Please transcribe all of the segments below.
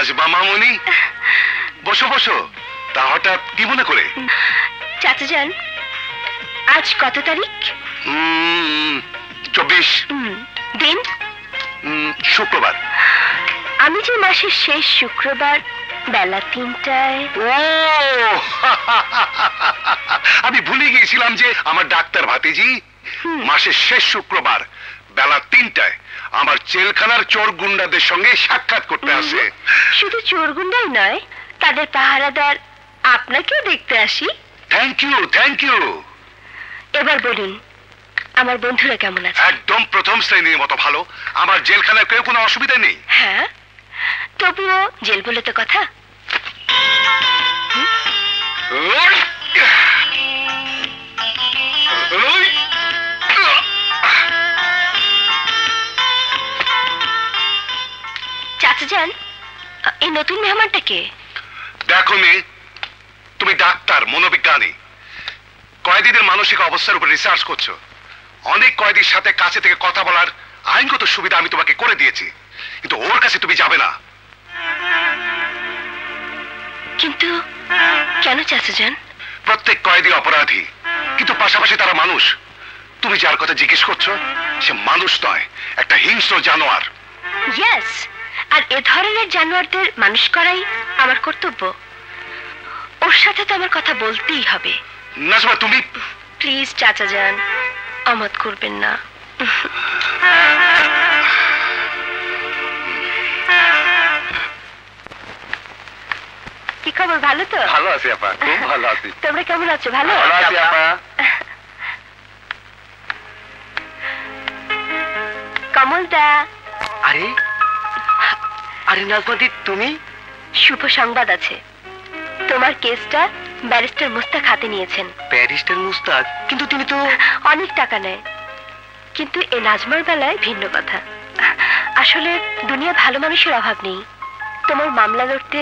নাজমা মামুনি, বসো বসো। তা হঠাৎ কি মনে করে? চাচা যান, আজ কত তারিখ? 24। দিন? শুক্রবার। আমি যে মাসের শেষ শুক্রবার বেলা 3টায়। ও আমি ভুলে গিয়েছিলাম যে আমার ডাক্তার ভাতিজি মাসের শেষ শুক্রবার বেলা 3টায় আমার জেলখানার চোর গুন্ডাদের সঙ্গে সাক্ষাৎ করতে আসে। শুধু চোর গুন্ডাই নয়, তাদের পাহারাদার আপনাকেও দেখতে আসি। Thank you, thank you. এবার বলুন, আমার বন্ধুরা কেমন আছে? একদম প্রথম শ্রেণীর মতো ভালো। আমার জেলখানায় কেউ কোনো অসুবিধা নেই। হ্যাঁ, তবুও জেল বলে তো কথা। চাচা যান, এই নতুন মেহমানটা কে? দেখো মেয়ে, তুমি ডাক্তার, মনোবিজ্ঞানী, কয়েদিদের মানসিক অবস্থার উপর রিসার্চ করছো। অনেক কয়েদির সাথে কাছে থেকে কথা বলার আইনগত সুবিধা আমি তোমাকে করে দিয়েছি, কিন্তু ওর কাছে তুমি যাবে না। কিন্তু কেন চাচা যান? প্রত্যেক কয়েদি অপরাধী, কিন্তু পাশাপাশি তারা মানুষ। তুমি যার কথা জিজ্ঞেস করছো সে মানুষ নয়, একটা হিংস্র জানোয়ার। ইয়েস, আর এ ধরনের জানোয়ারদের মানুষ করাই আমার কর্তব্য। ওর সাথে তো আমার কথা বলতেই হবে। নাজমা তুমি প্লিজ চাচা যান, অমত করবেন না। কি খবর, ভালো তো? ভালো আছি আপা, খুব ভালো আছি। তোমরা কেমন আছো? ভালো আছি আপা। কমলদা। আরে আরে নাজমাদি, তুমি? শুভ সংবাদ আছে, তোমার কেসটা ব্যারিস্টার মুস্তাক হাতে নিয়েছেন। ব্যারিস্টার মুস্তাক? কিন্তু তিনি তো অনেক টাকা নেয়। কিন্তু এ নাজমার বেলায় ভিন্ন কথা। আসলে দুনিয়া ভালো মানুষের অভাব নেই। তোমার মামলা লড়তে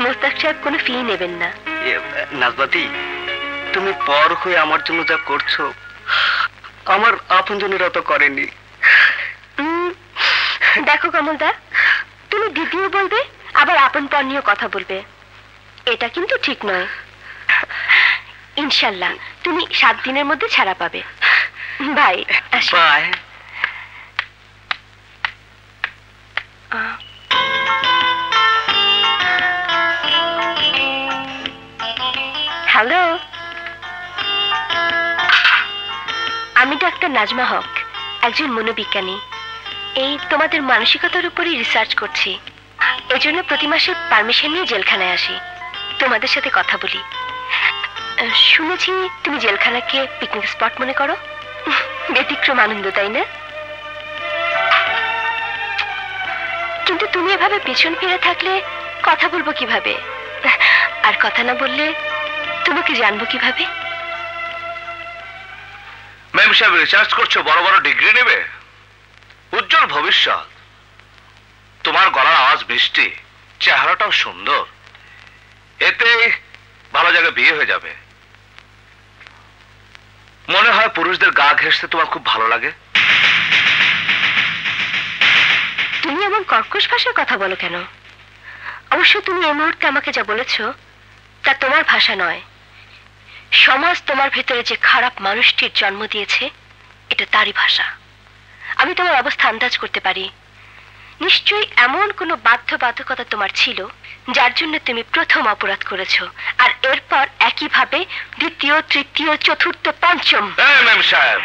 মুস্তাক সাহেব কোনো ফি নেবেন না। নাজমাদি, তুমি পর হয়ে আমার জন্য যা করছো আমার আপনজনেরা তো করেনি। দেখো কমলদা, তুমি দিদিও বলবে আবার আপন পর নিয়েও কথা বলবে, এটা কিন্তু ঠিক নয়। ইনশাল্লাহ তুমি 7 দিনের মধ্যে ছাড়া পাবে। ভাই বাই। হ্যালো, আমি ডাক্তার নাজমা হক, একজন মনোবিজ্ঞানী। এই তোমাদের মানসিকতার উপরই রিসার্চ করছি। এজন্য প্রতি মাসে পারমিশন নিয়ে জেলখানায় আসি, তোমাদের সাথে কথা বলি। শুনেছি তুমি জেলখানাকে পিকনিক স্পট মনে করো। ব্যতিক্রম আনন্দ, তাই না? কিন্তু তুমি এভাবে পেছন ফিরে থাকলে কথা বলবো কিভাবে? আর কথা না বললে তোমাকে জানবো কিভাবে? ম্যাম সাহেব রিসার্চ করছো, বড় বড় ডিগ্রি নেবে, উজ্জ্বল ভবিষ্যৎ। তোমার গলার আওয়াজ মিষ্টি, চেহারাটাও সুন্দর, এতে ভালো জায়গায় বিয়ে হয়ে যাবে। মনে হয় পুরুষদের গা ঘেঁষতে তোমার খুব ভালো লাগে। তুমি এমন কর্কশ ভাষায় কথা বলো কেন? অবশ্য তুমি এই মুহূর্তে আমাকে যা বলেছো তা তোমার ভাষা নয়। সমাজ তোমার ভেতরে যে খারাপ মানুষটির জন্ম দিয়েছে এটা তারই ভাষা। আমি তোমার অবস্থা আন্দাজ করতে পারি। নিশ্চয়ই এমন কোনো বাধ্যবাধকতা তোমার ছিল যার জন্য তুমি প্রথম অপরাধ করেছো, আর এরপর একইভাবে দ্বিতীয়, তৃতীয়, চতুর্থ, পঞ্চম। ম্যাম সাহেব,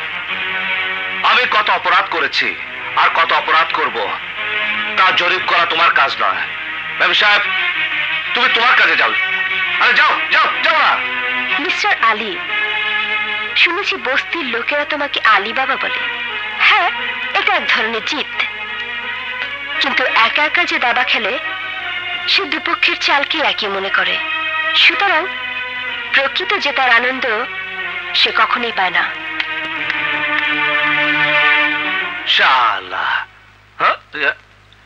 আমি কত অপরাধ করেছি আর কত অপরাধ করব তা জরিপ করা তোমার কাজ নয়। ম্যাম সাহেব, তুমি তোমার কাজে যাও। আরে যাও যাও যাও না। মিস্টার আলী, শুনেছি বস্তির লোকেরা তোমাকে আলী বাবা বলে। হ্যাঁ, এটা এক ধরনের জিত, কিন্তু একা একা যে দাবা খেলে সে দুপক্ষের চালকে একই মনে করে। সুতরাং প্রকৃত জেতার আনন্দ সে কখনোই পায় না। শালা,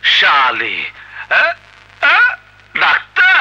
শালি,